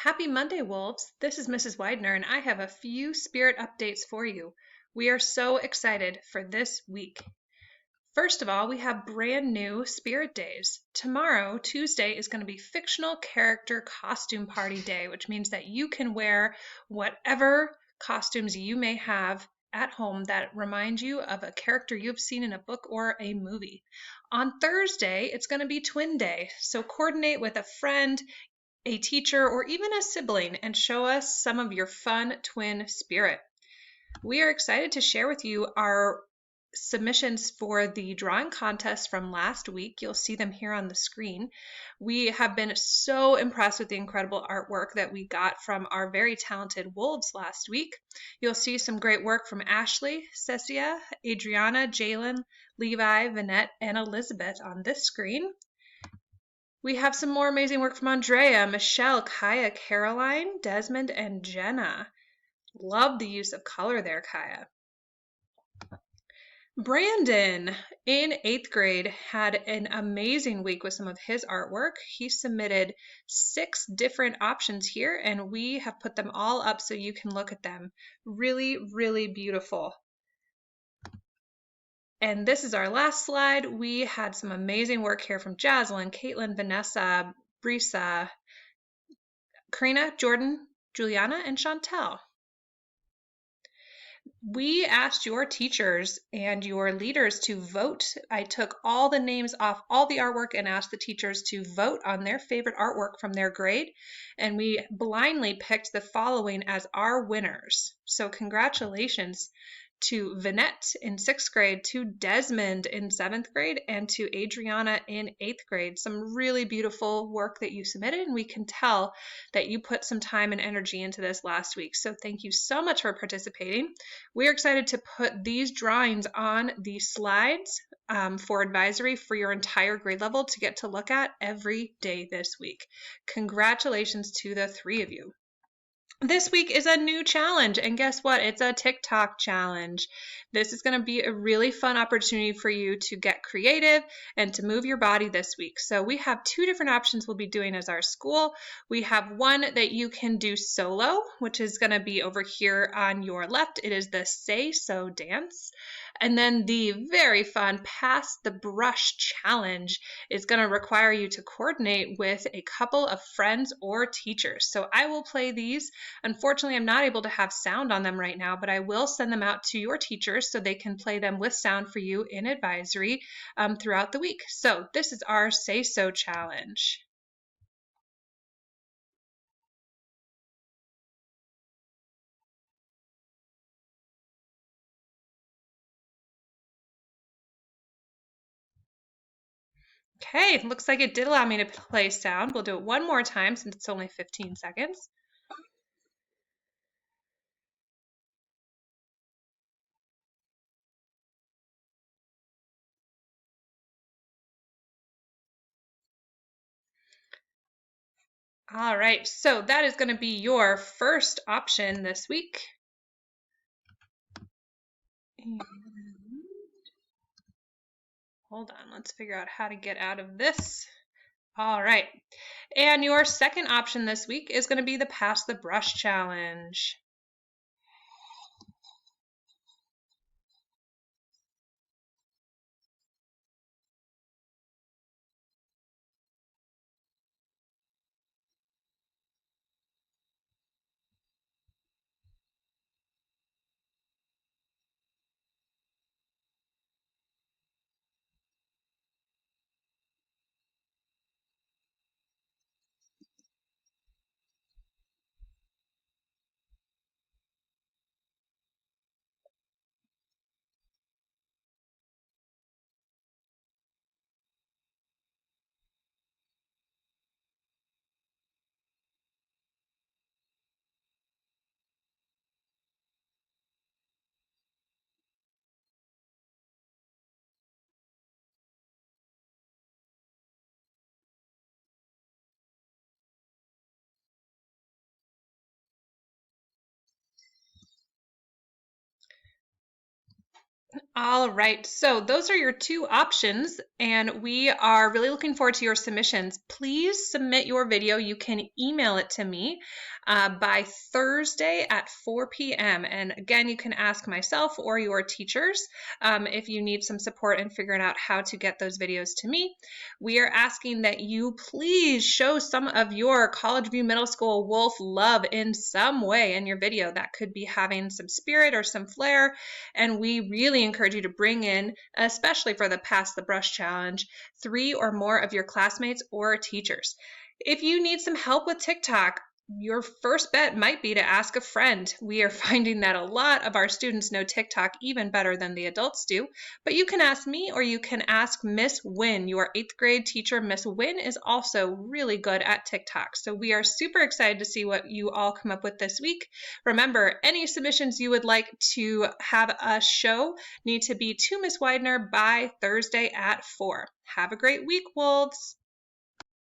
Happy Monday, Wolves. This is Mrs. Widener, and I have a few spirit updates for you. We are so excited for this week. First of all, we have brand new spirit days. Tomorrow, Tuesday, is going to be fictional character costume party day, which means that you can wear whatever costumes you may have at home that remind you of a character you've seen in a book or a movie. On Thursday, it's going to be twin day, so coordinate with a friend, a teacher, or even a sibling and show us some of your fun twin spirit. We are excited to share with you our submissions for the drawing contest from last week. You'll see them here on the screen. We have been so impressed with the incredible artwork that we got from our very talented wolves last week. You'll see some great work from Ashley, Cecia, Adriana, Jalen, Levi, Vanette, and Elizabeth on this screen. We have some more amazing work from Andrea, Michelle, Kaya, Caroline, Desmond, and Jenna. Love the use of color there, Kaya. Brandon in 8th grade had an amazing week with some of his artwork. He submitted 6 different options here, and we have put them all up so you can look at them. Really, really beautiful. And this is our last slide. We had some amazing work here from Jaslyn, Caitlin, Vanessa, Brisa, Karina, Jordan, Juliana, and Chantel. We asked your teachers and your leaders to vote. I took all the names off all the artwork and asked the teachers to vote on their favorite artwork from their grade, and we blindly picked the following as our winners. So congratulations to Vanette in 6th grade, to Desmond in 7th grade, and to Adriana in 8th grade. Some really beautiful work that you submitted, and we can tell that you put some time and energy into this last week. So thank you so much for participating. We're excited to put these drawings on the slides for advisory for your entire grade level to get to look at every day this week. Congratulations to the 3 of you. This week is a new challenge, and guess what? It's a TikTok challenge. This is going to be a really fun opportunity for you to get creative and to move your body this week. So we have 2 different options we'll be doing as our school. We have one that you can do solo, which is going to be over here on your left. It is the Say So dance. And then the very fun Pass the Brush challenge is going to require you to coordinate with a couple of friends or teachers. So I will play these. Unfortunately, I'm not able to have sound on them right now, but I will send them out to your teachers so they can play them with sound for you in advisory throughout the week. So this is our Say So challenge. Okay, looks like it did allow me to play sound. We'll do it one more time since it's only 15 seconds. All right, so that is going to be your first option this week. And hold on, let's figure out how to get out of this. All right, and your second option this week is going to be the Pass the Brush challenge. All right, so those are your two options, and we are really looking forward to your submissions. Please submit your video. You can email it to me by Thursday at 4 p.m. And again, you can ask myself or your teachers if you need some support in figuring out how to get those videos to me. We are asking that you please show some of your College View Middle School Wolf love in some way in your video. That could be having some spirit or some flair, and we really encourage you to bring in, especially for the Pass the Brush Challenge, 3 or more of your classmates or teachers. If you need some help with TikTok, your first bet might be to ask a friend. We are finding that a lot of our students know TikTok even better than the adults do, but you can ask me or you can ask Miss Wynn. Your 8th grade teacher, Miss Wynn, is also really good at TikTok. So we are super excited to see what you all come up with this week. Remember, any submissions you would like to have us show need to be to Miss Widener by Thursday at 4. Have a great week, Wolves!